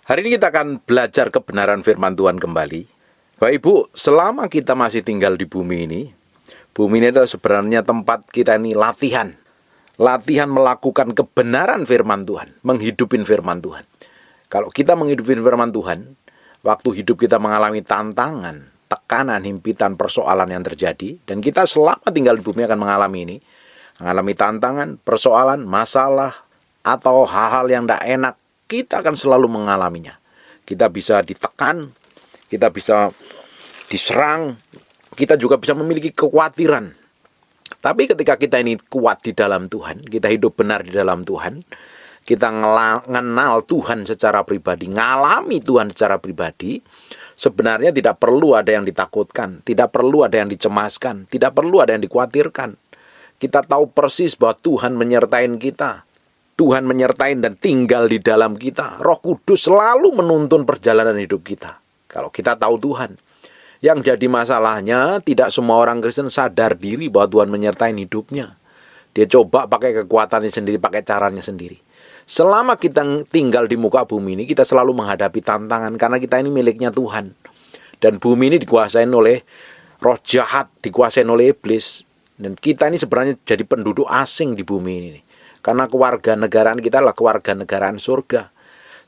Hari ini kita akan belajar kebenaran firman Tuhan kembali. Bapak Ibu, selama kita masih tinggal di bumi ini adalah sebenarnya tempat kita ini latihan melakukan kebenaran firman Tuhan, menghidupin firman Tuhan. Kalau kita menghidupin firman Tuhan, waktu hidup kita mengalami tantangan, tekanan, himpitan, persoalan yang terjadi, dan kita selama tinggal di bumi akan mengalami tantangan, persoalan, masalah, atau hal-hal yang tidak enak, kita akan selalu mengalaminya. Kita bisa ditekan, kita bisa diserang, kita juga bisa memiliki kekhawatiran. Tapi ketika kita ini kuat di dalam Tuhan, kita hidup benar di dalam Tuhan, kita mengenal Tuhan secara pribadi, ngalami Tuhan secara pribadi, sebenarnya tidak perlu ada yang ditakutkan, tidak perlu ada yang dicemaskan, tidak perlu ada yang dikhawatirkan. Kita tahu persis bahwa Tuhan menyertai kita. Tuhan menyertai dan tinggal di dalam kita. Roh Kudus selalu menuntun perjalanan hidup kita. Kalau kita tahu Tuhan. Yang jadi masalahnya, tidak semua orang Kristen sadar diri bahwa Tuhan menyertai hidupnya. Dia coba pakai kekuatannya sendiri, pakai caranya sendiri. Selama kita tinggal di muka bumi ini, kita selalu menghadapi tantangan. Karena kita ini miliknya Tuhan. Dan bumi ini dikuasain oleh roh jahat, dikuasain oleh iblis. Dan kita ini sebenarnya jadi penduduk asing di bumi ini. Karena kewarganegaraan kita adalah kewarganegaraan surga.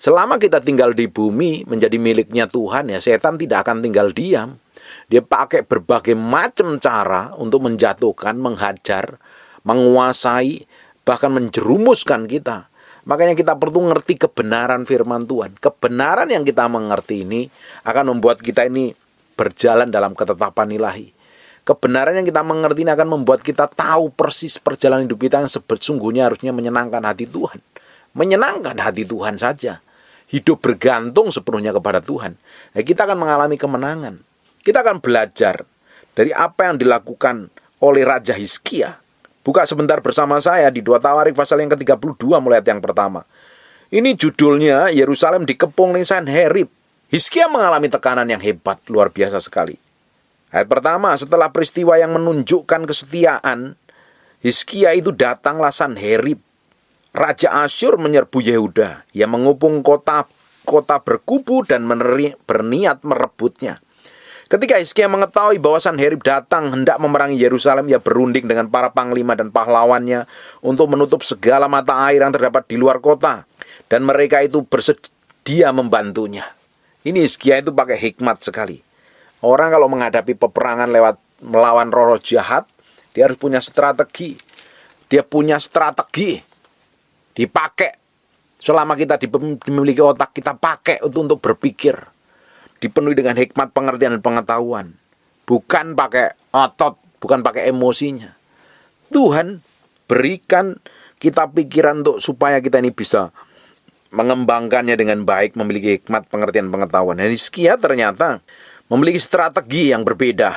Selama kita tinggal di bumi menjadi miliknya Tuhan, ya setan tidak akan tinggal diam. Dia pakai berbagai macam cara untuk menjatuhkan, menghajar, menguasai, bahkan menjerumuskan kita. Makanya kita perlu ngerti kebenaran firman Tuhan. Kebenaran yang kita mengerti ini akan membuat kita ini berjalan dalam ketetapan ilahi. Kebenaran yang kita mengerti ini akan membuat kita tahu persis perjalanan hidup kita yang sesungguhnya harusnya menyenangkan hati Tuhan. Menyenangkan hati Tuhan saja. Hidup bergantung sepenuhnya kepada Tuhan. Nah, kita akan mengalami kemenangan. Kita akan belajar dari apa yang dilakukan oleh Raja Hizkia. Buka sebentar bersama saya di 2 Tawarik pasal yang ke-32 mulai ayat yang pertama. Ini judulnya Yerusalem dikepung Sanherib. Hizkia mengalami tekanan yang hebat, luar biasa sekali. Ayat pertama, setelah peristiwa yang menunjukkan kesetiaan, Hizkia itu datanglah Sanherib, Raja Asyur menyerbu Yehuda. Ia mengepung kota berkubu dan berniat merebutnya. Ketika Hizkia mengetahui bahwa Sanherib datang hendak memerangi Yerusalem, ia berunding dengan para panglima dan pahlawannya untuk menutup segala mata air yang terdapat di luar kota. Dan mereka itu bersedia membantunya. Ini Hizkia itu pakai hikmat sekali. Orang kalau menghadapi peperangan melawan roh jahat, dia harus punya strategi. Dia punya strategi. Dipakai. Selama kita dimiliki otak, kita pakai untuk berpikir. Dipenuhi dengan hikmat, pengertian, dan pengetahuan. Bukan pakai otot, bukan pakai emosinya. Tuhan berikan kita pikiran supaya kita ini bisa mengembangkannya dengan baik, memiliki hikmat, pengertian, pengetahuan. Dan Hizkia ternyata memiliki strategi yang berbeda.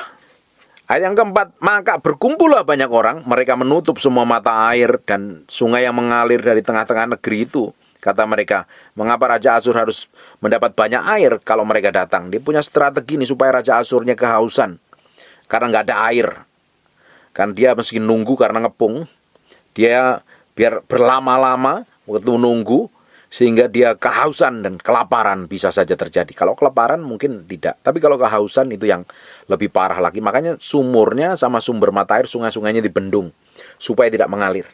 Ayat yang keempat, maka berkumpullah banyak orang, mereka menutup semua mata air dan sungai yang mengalir dari tengah-tengah negeri itu. Kata mereka, mengapa Raja Asyur harus mendapat banyak air kalau mereka datang? Dia punya strategi nih supaya Raja Asyurnya kehausan. Karena nggak ada air. Kan dia mesti nunggu karena ngepung. Dia biar berlama-lama waktu nunggu, sehingga dia kehausan dan kelaparan bisa saja terjadi. Kalau kelaparan mungkin tidak. Tapi kalau kehausan itu yang lebih parah lagi. Makanya sumurnya sama sumber mata air, sungai-sungainya dibendung. Supaya tidak mengalir.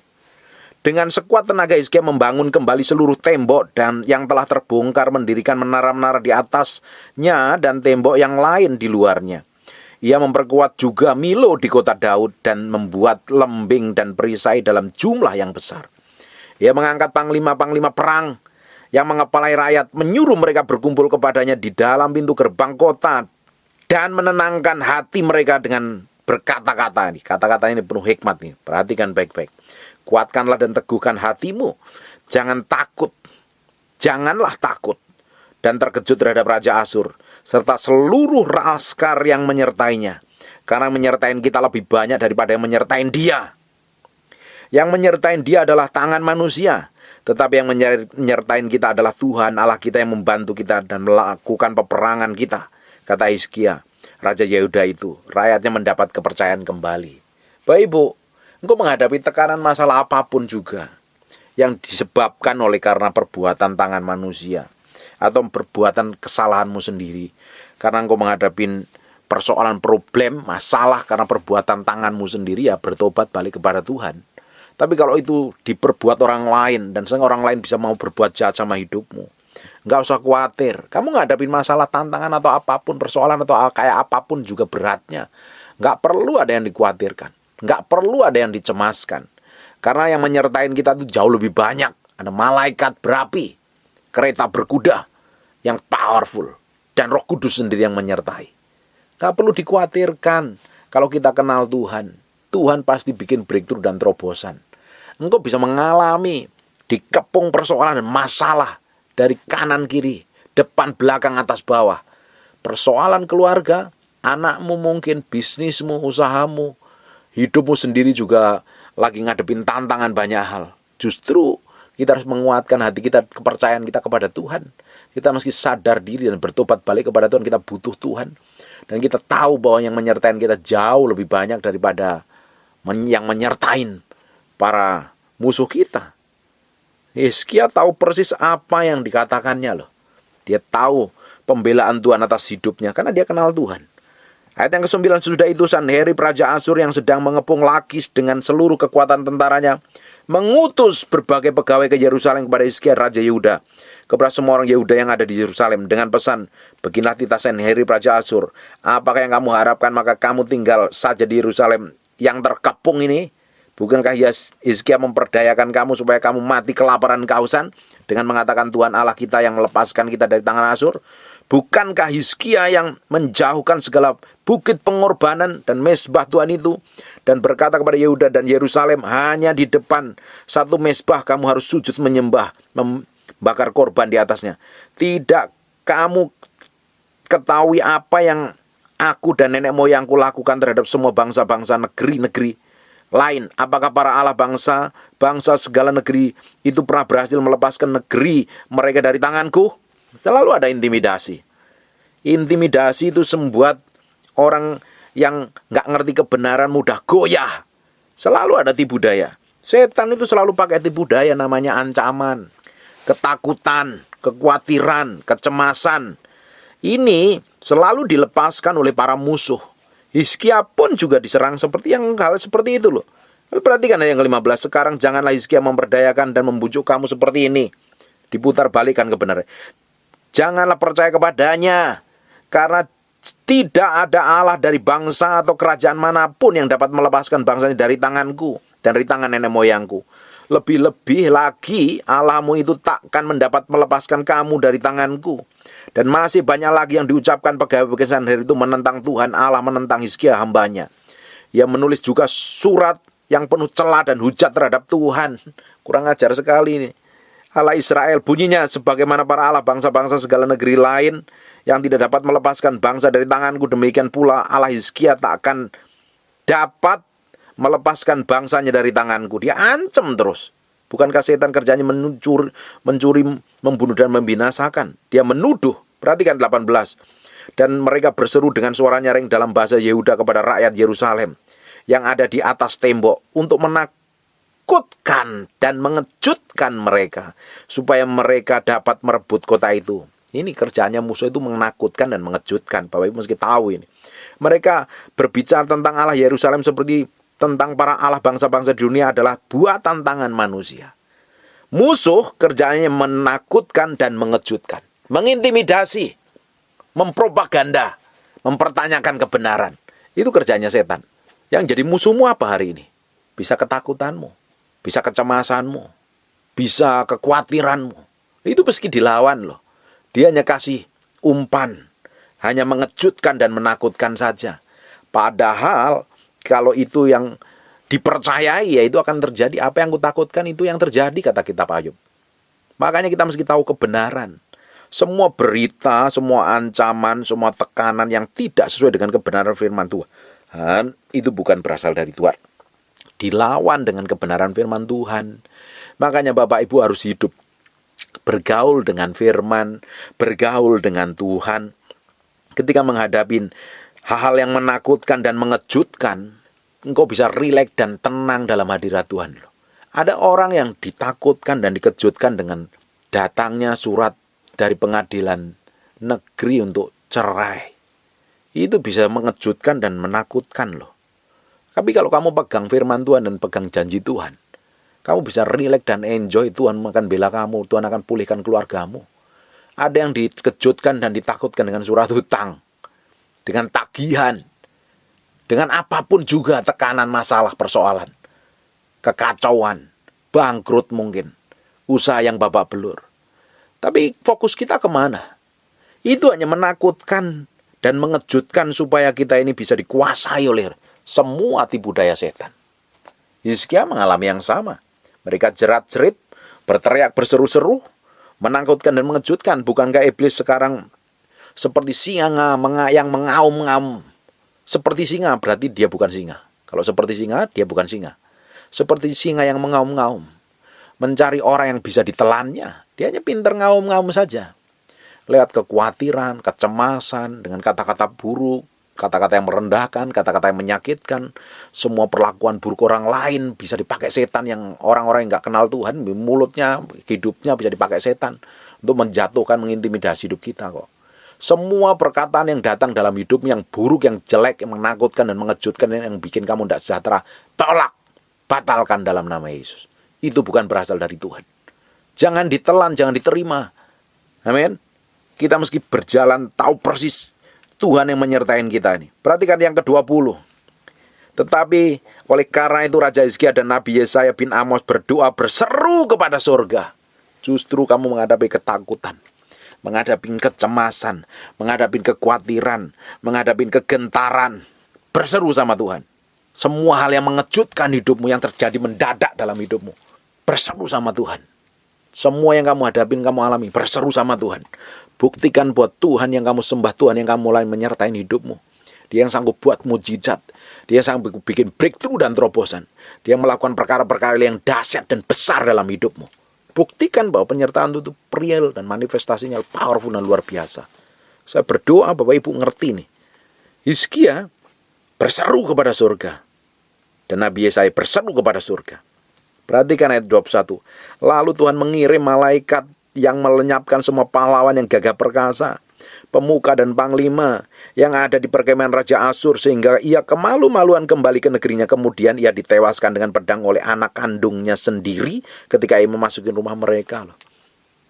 Dengan sekuat tenaga Hizkia membangun kembali seluruh tembok dan yang telah terbongkar, mendirikan menara-menara di atasnya dan tembok yang lain di luarnya. Ia memperkuat juga Milo di kota Daud dan membuat lembing dan perisai dalam jumlah yang besar. Ia mengangkat panglima-panglima perang yang mengepalai rakyat, menyuruh mereka berkumpul kepadanya di dalam pintu gerbang kota dan menenangkan hati mereka dengan berkata-kata. Kata-kata ini penuh hikmat nih. Perhatikan baik-baik. Kuatkanlah dan teguhkan hatimu. Jangan takut. Janganlah takut dan terkejut terhadap Raja Asyur serta seluruh laskar yang menyertainya. Karena menyertai kita lebih banyak daripada yang menyertai dia. Yang menyertai dia adalah tangan manusia. Tetapi yang menyertai kita adalah Tuhan Allah kita yang membantu kita dan melakukan peperangan kita. Kata Hizkia, Raja Yehuda itu, rakyatnya mendapat kepercayaan kembali. Bapak Ibu, engkau menghadapi tekanan masalah apapun juga yang disebabkan oleh karena perbuatan tangan manusia. atau perbuatan kesalahanmu sendiri. Karena engkau menghadapi persoalan, problem, masalah karena perbuatan tanganmu sendiri, ya bertobat balik kepada Tuhan. Tapi kalau itu diperbuat orang lain, dan sehingga orang lain bisa mau berbuat jahat sama hidupmu, nggak usah khawatir. Kamu ngadapin masalah, tantangan atau apapun, persoalan atau kayak apapun juga beratnya, nggak perlu ada yang dikhawatirkan, nggak perlu ada yang dicemaskan. Karena yang menyertain kita itu jauh lebih banyak. Ada malaikat berapi, kereta berkuda yang powerful, dan Roh Kudus sendiri yang menyertai. Nggak perlu dikhawatirkan. Kalau kita kenal Tuhan, Tuhan pasti bikin breakthrough dan terobosan. Engkau bisa mengalami dikepung persoalan dan masalah dari kanan kiri, depan belakang atas bawah. Persoalan keluarga, anakmu mungkin, bisnismu, usahamu, hidupmu sendiri juga lagi ngadepin tantangan banyak hal. Justru kita harus menguatkan hati kita, kepercayaan kita kepada Tuhan. Kita mesti sadar diri dan bertobat balik kepada Tuhan. Kita butuh Tuhan. Dan kita tahu bahwa yang menyertain kita jauh lebih banyak daripada yang menyertain para musuh kita. Hizkia tahu persis apa yang dikatakannya loh. Dia tahu pembelaan Tuhan atas hidupnya karena dia kenal Tuhan. Ayat yang ke-9, sesudah itu Sanherib Raja Asyur yang sedang mengepung Lakis dengan seluruh kekuatan tentaranya mengutus berbagai pegawai ke Yerusalem kepada Hizkia Raja Yehuda, kepada semua orang Yehuda yang ada di Yerusalem dengan pesan, beginilah titah Sanherib Raja Asyur, apakah yang kamu harapkan maka kamu tinggal saja di Yerusalem yang terkepung ini. Bukankah Hizkia memperdayakan kamu supaya kamu mati kelaparan kehausan dengan mengatakan Tuhan Allah kita yang melepaskan kita dari tangan Asyur? Bukankah Hizkia yang menjauhkan segala bukit pengorbanan dan mezbah Tuhan itu dan berkata kepada Yehuda dan Yerusalem, hanya di depan satu mezbah kamu harus sujud menyembah, membakar korban di atasnya. Tidak kamu ketahui apa yang aku dan nenek moyangku lakukan terhadap semua bangsa-bangsa negeri-negeri lain? Apakah para Allah bangsa segala negeri itu pernah berhasil melepaskan negeri mereka dari tanganku? Selalu ada intimidasi. Intimidasi itu membuat orang yang nggak ngerti kebenaran mudah goyah. Selalu ada tipu daya. Setan itu selalu pakai tipu daya, namanya ancaman, ketakutan, kekhawatiran, kecemasan. Ini selalu dilepaskan oleh para musuh. Hizkia pun juga diserang seperti hal seperti itu loh. Perhatikan ayat yang ke-15. Sekarang janganlah Hizkia memperdayakan dan membujuk kamu seperti ini. Diputar balikan kebenaran. Janganlah percaya kepadanya, karena tidak ada Allah dari bangsa atau kerajaan manapun yang dapat melepaskan bangsanya dari tanganku dan dari tangan nenek moyangku. Lebih-lebih lagi Allahmu itu takkan mendapat melepaskan kamu dari tanganku. Dan masih banyak lagi yang diucapkan pegawai-pegawai Sanherib itu menentang Tuhan Allah, menentang Hizkia hambanya. Ia menulis juga surat yang penuh celah dan hujat terhadap Tuhan. Kurang ajar sekali ini. Allah Israel bunyinya, sebagaimana para Allah bangsa-bangsa segala negeri lain yang tidak dapat melepaskan bangsa dari tanganku, demikian pula Allah Hizkia tak akan dapat melepaskan bangsanya dari tanganku. Dia ancam terus. Bukankah setan kerjanya mencuri, membunuh dan membinasakan? Dia menuduh. Perhatikan 18. Dan mereka berseru dengan suara nyaring dalam bahasa Yehuda kepada rakyat Yerusalem yang ada di atas tembok untuk menakutkan dan mengejutkan mereka supaya mereka dapat merebut kota itu. Ini kerjanya musuh itu menakutkan dan mengejutkan. Bapak Ibu mesti tahu ini. Mereka berbicara tentang Allah Yerusalem seperti tentang para Allah bangsa-bangsa di dunia adalah buatan tangan manusia. Musuh kerjanya menakutkan dan mengejutkan, mengintimidasi, mempropaganda, mempertanyakan kebenaran. Itu kerjanya setan. Yang jadi musuhmu apa hari ini? Bisa ketakutanmu, bisa kecemasanmu, bisa kekhawatiranmu. Itu meski dilawan loh. Dia hanya kasih umpan, hanya mengejutkan dan menakutkan saja. Padahal kalau itu yang dipercayai, ya itu akan terjadi. Apa yang kutakutkan itu yang terjadi, kata kitab Ayub. Makanya kita mesti tahu kebenaran. Semua berita, semua ancaman, semua tekanan yang tidak sesuai dengan kebenaran firman Tuhan, itu bukan berasal dari Tuhan. Dilawan dengan kebenaran firman Tuhan. Makanya Bapak Ibu harus hidup bergaul dengan firman, bergaul dengan Tuhan. Ketika menghadapi hal-hal yang menakutkan dan mengejutkan, engkau bisa rileks dan tenang dalam hadirat Tuhan. Ada orang yang ditakutkan dan dikejutkan dengan datangnya surat dari pengadilan negeri untuk cerai. Itu bisa mengejutkan dan menakutkan loh. Tapi kalau kamu pegang firman Tuhan dan pegang janji Tuhan, kamu bisa rileks dan enjoy. Tuhan akan bela kamu, Tuhan akan pulihkan keluargamu. Ada yang dikejutkan dan ditakutkan dengan surat hutang, dengan tagihan, dengan apapun juga, tekanan, masalah, persoalan, kekacauan, bangkrut mungkin, usaha yang babak belur. Tapi fokus kita kemana? Itu hanya menakutkan dan mengejutkan supaya kita ini bisa dikuasai oleh semua tipu daya setan. Hizkia mengalami yang sama. Mereka jerat-jerit, berteriak berseru-seru, menakutkan dan mengejutkan. Bukankah iblis sekarang seperti singa yang mengaum-ngaum? Seperti singa berarti dia bukan singa. Kalau seperti singa, dia bukan singa. Seperti singa yang mengaum-ngaum, mencari orang yang bisa ditelannya. Dia hanya pintar ngaum-ngaum saja. Lihat kekhawatiran, kecemasan, dengan kata-kata buruk, kata-kata yang merendahkan, kata-kata yang menyakitkan, semua perlakuan buruk orang lain bisa dipakai setan, yang orang-orang yang gak kenal Tuhan, mulutnya, hidupnya bisa dipakai setan untuk menjatuhkan, mengintimidasi hidup kita kok. Semua perkataan yang datang dalam hidup yang buruk, yang jelek, yang menakutkan dan mengejutkan, yang bikin kamu tidak sejahtera, tolak, batalkan dalam nama Yesus. Itu bukan berasal dari Tuhan. Jangan ditelan, jangan diterima. Amin. Kita meski berjalan tahu persis Tuhan yang menyertai kita ini. Perhatikan yang ke-20. Tetapi oleh karena itu Raja Hizkia dan Nabi Yesaya bin Amos berdoa berseru kepada surga. Justru kamu menghadapi ketakutan, menghadapi kecemasan, menghadapi kekhawatiran, menghadapi kegentaran. Berseru sama Tuhan. Semua hal yang mengejutkan hidupmu, yang terjadi mendadak dalam hidupmu, berseru sama Tuhan. Semua yang kamu hadapin, kamu alami, berseru sama Tuhan. Buktikan buat Tuhan yang kamu sembah, Tuhan yang kamu mulai menyertai hidupmu. Dia yang sanggup buat mujizat. Dia yang sanggup bikin breakthrough dan terobosan. Dia yang melakukan perkara-perkara yang dahsyat dan besar dalam hidupmu. Buktikan bahwa penyertaan itu real dan manifestasinya powerful dan luar biasa. Saya berdoa Bapak Ibu ngerti nih. Hizkia berseru kepada surga. Dan Nabi Yesaya berseru kepada surga. Perhatikan ayat 21. Lalu Tuhan mengirim malaikat yang melenyapkan semua pahlawan yang gagah perkasa, pemuka dan panglima yang ada di perkemahan Raja Asyur, sehingga ia kemalu-maluan kembali ke negerinya. Kemudian ia ditewaskan dengan pedang oleh anak kandungnya sendiri ketika ia memasuki rumah mereka.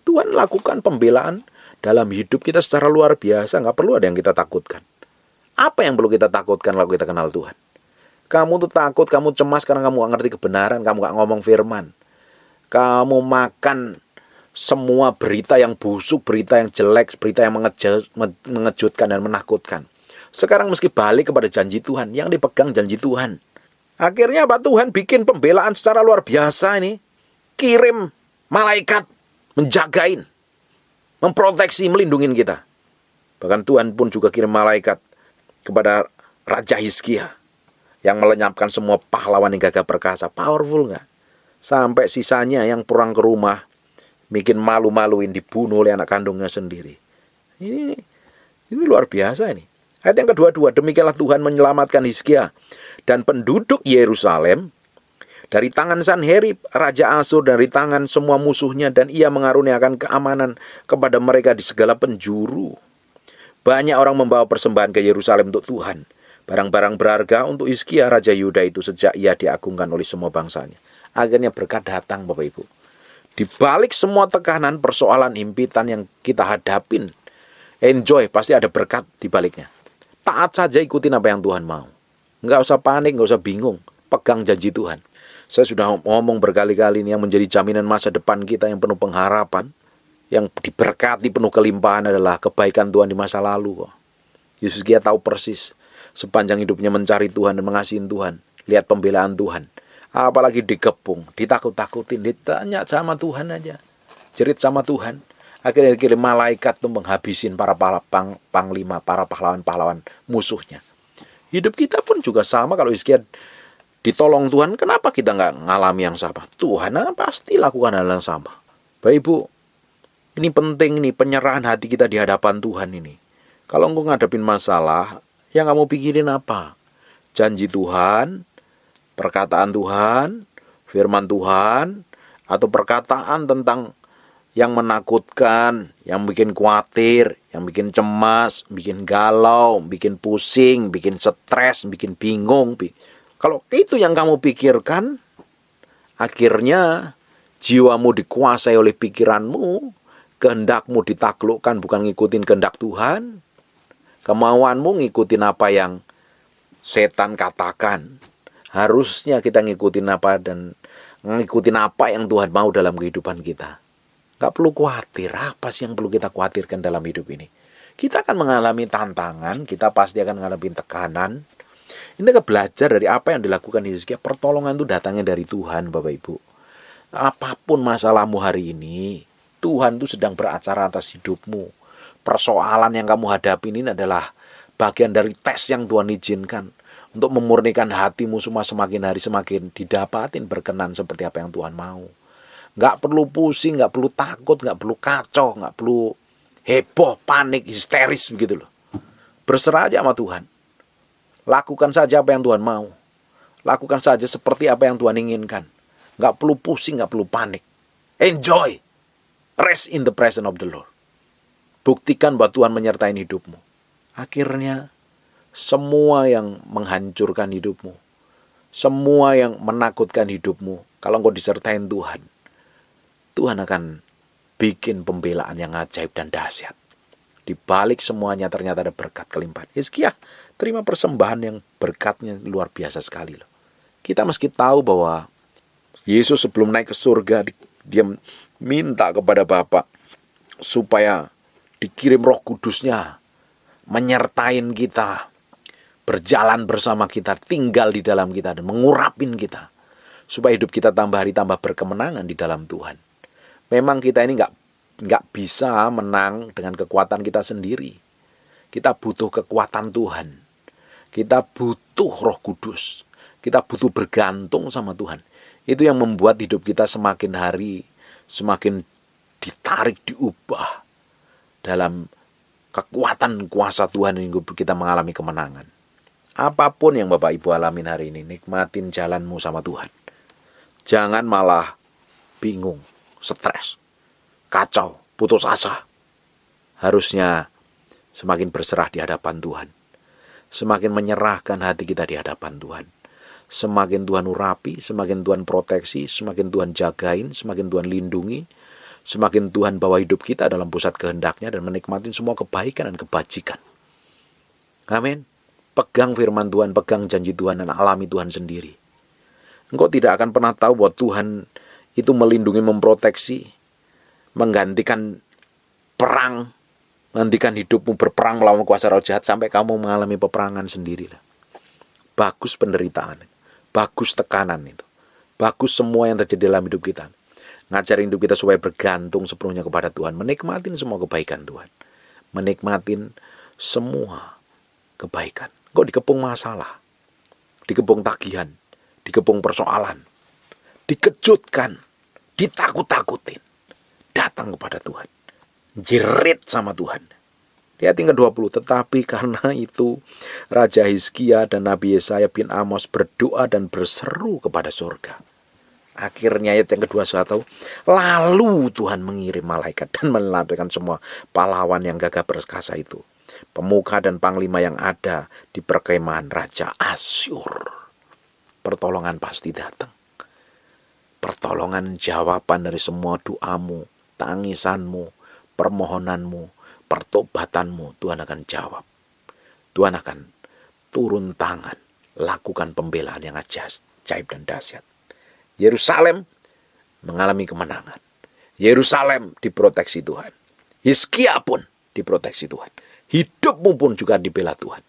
Tuhan lakukan pembelaan dalam hidup kita secara luar biasa. Gak perlu ada yang kita takutkan. Apa yang perlu kita takutkan kalau kita kenal Tuhan? Kamu tuh takut, kamu cemas karena kamu gak ngerti kebenaran, kamu gak ngomong firman. Kamu makan semua berita yang busuk, berita yang jelek, berita yang mengejutkan dan menakutkan. Sekarang meski balik kepada janji Tuhan, yang dipegang janji Tuhan. Akhirnya apa? Tuhan bikin pembelaan secara luar biasa ini. Kirim malaikat, menjagain, memproteksi, melindungi kita. Bahkan Tuhan pun juga kirim malaikat kepada Raja Hizkia yang melenyapkan semua pahlawan yang gagah perkasa. Powerful gak? Sampai sisanya yang pulang ke rumah bikin malu-maluin, dibunuh oleh anak kandungnya sendiri. Ini luar biasa ini. Ayat yang kedua, demikianlah Tuhan menyelamatkan Hizkia dan penduduk Yerusalem dari tangan Sanherib, Raja Asyur, dari tangan semua musuhnya, dan ia mengaruniakan keamanan kepada mereka di segala penjuru. Banyak orang membawa persembahan ke Yerusalem untuk Tuhan, barang-barang berharga untuk Hizkia Raja Yuda itu sejak ia diagungkan oleh semua bangsanya. Akhirnya berkat datang Bapak Ibu. Di balik semua tekanan, persoalan, himpitan yang kita hadapin, enjoy, pasti ada berkat di baliknya. Taat saja, ikutin apa yang Tuhan mau. Nggak usah panik, nggak usah bingung. Pegang janji Tuhan. Saya sudah ngomong berkali-kali ini, yang menjadi jaminan masa depan kita yang penuh pengharapan, yang diberkati penuh kelimpahan adalah kebaikan Tuhan di masa lalu kok. Hizkia tahu persis, sepanjang hidupnya mencari Tuhan dan mengasihi Tuhan. Lihat pembelaan Tuhan. Apalagi dikepung, ditakut-takutin, ditanya sama Tuhan aja. Jerit sama Tuhan. Akhirnya dikirim malaikat untuk menghabisin para panglima, para pahlawan-pahlawan musuhnya. Hidup kita pun juga sama. Kalau Hizkia ditolong Tuhan, kenapa kita nggak ngalami yang sama? Tuhan pasti lakukan hal yang sama. Bapak Ibu, ini penting nih, penyerahan hati kita di hadapan Tuhan ini. Kalau engkau ngadepin masalah, yang kamu pikirin apa? Janji Tuhan, perkataan Tuhan, firman Tuhan, atau perkataan tentang yang menakutkan, yang bikin khawatir, yang bikin cemas, bikin galau, bikin pusing, bikin stres, bikin bingung. Kalau itu yang kamu pikirkan, akhirnya jiwamu dikuasai oleh pikiranmu, kehendakmu ditaklukkan bukan ngikutin kehendak Tuhan, kemauanmu ngikutin apa yang setan katakan. Harusnya kita ngikutin apa yang Tuhan mau dalam kehidupan kita. Gak perlu khawatir. Apa sih yang perlu kita khawatirkan dalam hidup ini? Kita akan mengalami tantangan, kita pasti akan mengalami tekanan. Ini kita belajar dari apa yang dilakukan Hizkia. Pertolongan itu datangnya dari Tuhan, Bapak Ibu. Apapun masalahmu hari ini, Tuhan itu sedang beracara atas hidupmu. Persoalan yang kamu hadapi ini adalah bagian dari tes yang Tuhan izinkan untuk memurnikan hatimu semua, semakin hari semakin didapatin berkenan seperti apa yang Tuhan mau. Gak perlu pusing, gak perlu takut, gak perlu kacau, gak perlu heboh, panik, histeris begitu loh. Berserah aja sama Tuhan. Lakukan saja apa yang Tuhan mau. Lakukan saja seperti apa yang Tuhan inginkan. Gak perlu pusing, gak perlu panik. Enjoy. Rest in the presence of the Lord. Buktikan bahwa Tuhan menyertai hidupmu. Akhirnya semua yang menghancurkan hidupmu, semua yang menakutkan hidupmu, kalau engkau disertai Tuhan, Tuhan akan bikin pembelaan yang ajaib dan dahsyat. Di balik semuanya ternyata ada berkat kelimpahan. Hizkia terima persembahan yang berkatnya luar biasa sekali loh. Kita meski tahu bahwa Yesus sebelum naik ke surga, dia minta kepada Bapa supaya dikirim Roh Kudusnya menyertai kita, berjalan bersama kita, tinggal di dalam kita dan mengurapin kita supaya hidup kita tambah hari tambah berkemenangan di dalam Tuhan. Memang kita ini nggak bisa menang dengan kekuatan kita sendiri. Kita butuh kekuatan Tuhan. Kita butuh Roh Kudus. Kita butuh bergantung sama Tuhan. Itu yang membuat hidup kita semakin hari semakin ditarik, diubah dalam kekuatan kuasa Tuhan yang kita mengalami kemenangan. Apapun yang Bapak Ibu alamin hari ini, nikmatin jalanmu sama Tuhan. Jangan malah bingung, stres, kacau, putus asa. Harusnya semakin berserah di hadapan Tuhan. Semakin menyerahkan hati kita di hadapan Tuhan. Semakin Tuhan urapi, semakin Tuhan proteksi, semakin Tuhan jagain, semakin Tuhan lindungi, semakin Tuhan bawa hidup kita dalam pusat kehendaknya dan menikmati semua kebaikan dan kebajikan. Amin. Pegang firman Tuhan, pegang janji Tuhan dan alami Tuhan sendiri. Engkau tidak akan pernah tahu bahwa Tuhan itu melindungi, memproteksi, menggantikan perang, menggantikan hidupmu berperang melawan kuasa roh jahat sampai kamu mengalami peperangan sendiri. Bagus penderitaan, bagus tekanan itu, bagus semua yang terjadi dalam hidup kita. Ngajarin hidup kita supaya bergantung sepenuhnya kepada Tuhan, menikmatin semua kebaikan Tuhan, menikmatin semua kebaikan. Kok dikepung masalah, dikepung tagihan, dikepung persoalan, dikejutkan, ditakut-takutin, datang kepada Tuhan, jerit sama Tuhan. Lihat yang ke-20, tetapi karena itu Raja Hizkia dan Nabi Yesaya bin Amos berdoa dan berseru kepada surga. Akhirnya ayat yang ke-21, lalu Tuhan mengirim malaikat dan menyelamatkan semua pahlawan yang gagah perkasa itu, pemuka dan panglima yang ada di perkemahan Raja Asyur. Pertolongan pasti datang. Pertolongan jawaban dari semua doamu, tangisanmu, permohonanmu, pertobatanmu, Tuhan akan jawab. Tuhan akan turun tangan, lakukan pembelaan yang ajaib dan dahsyat. Yerusalem mengalami kemenangan. Yerusalem diproteksi Tuhan. Hizkia pun diproteksi Tuhan. Hidupmu pun juga dibela Tuhan.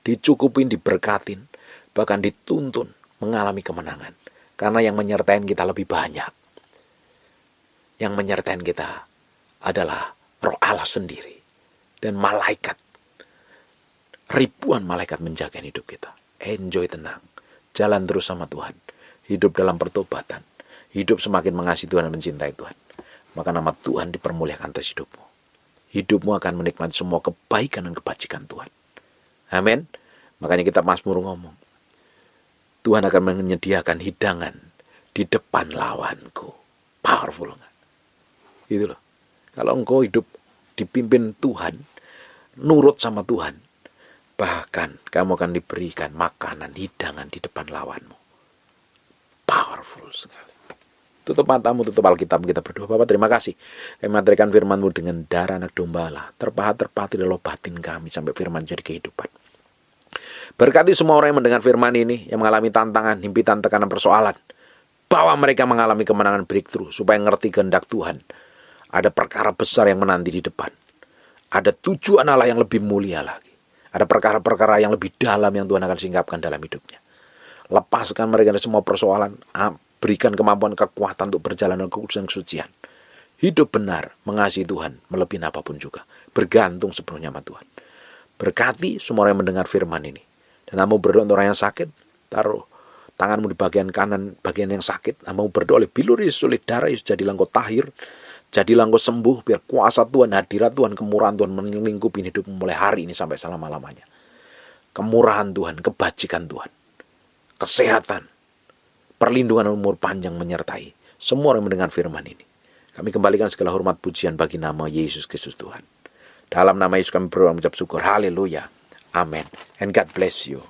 Dicukupin, diberkatin, bahkan dituntun mengalami kemenangan. Karena yang menyertai kita lebih banyak. Yang menyertai kita adalah Roh Allah sendiri. Dan malaikat. Ribuan malaikat menjaga hidup kita. Enjoy, tenang. Jalan terus sama Tuhan. Hidup dalam pertobatan. Hidup semakin mengasihi Tuhan dan mencintai Tuhan. Maka nama Tuhan dipermuliakan atas hidupmu. Hidupmu akan menikmati semua kebaikan dan kebajikan Tuhan. Amin. Makanya kita Mazmur ngomong, Tuhan akan menyediakan hidangan di depan lawanku. Powerful nggak? Itu loh. Kalau engkau hidup dipimpin Tuhan, nurut sama Tuhan, bahkan kamu akan diberikan makanan, hidangan di depan lawanmu. Powerful sekali. Tutup matamu, tutup Alkitab, kita berdoa. Bapa, terima kasih. Kami materikan firman-Mu dengan darah anak domba Allah. Terpahat-terpati dalam batin kami sampai firman jadi kehidupan. Berkati semua orang yang mendengar firman ini, yang mengalami tantangan, himpitan, tekanan, persoalan. Bawa mereka mengalami kemenangan breakthrough, supaya ngerti kehendak Tuhan. Ada perkara besar yang menanti di depan. Ada tujuan Allah yang lebih mulia lagi. Ada perkara-perkara yang lebih dalam yang Tuhan akan singkapkan dalam hidupnya. Lepaskan mereka dari semua persoalan. Berikan kemampuan, kekuatan untuk berjalan dalam kekudusan kesucian. Hidup benar, mengasihi Tuhan, melebihi apapun juga. Bergantung sepenuhnya sama Tuhan. Berkati semua orang yang mendengar firman ini. Dan kamu berdoa untuk orang yang sakit, taruh tanganmu di bagian kanan, bagian yang sakit. Kamu berdoa oleh bilur Yesus, oleh darah Yesus, jadilah engkau tahir. Jadilah engkau sembuh, biar kuasa Tuhan, hadirat Tuhan, kemurahan Tuhan melingkupi hidupmu mulai hari ini sampai selama-lamanya. Kemurahan Tuhan, kebajikan Tuhan, kesehatan, perlindungan umur panjang menyertai semua orang yang mendengar firman ini. Kami kembalikan segala hormat pujian bagi nama Yesus Kristus Tuhan. Dalam nama Yesus kami berdoa mengucap syukur. Haleluya. Amen. And God bless you.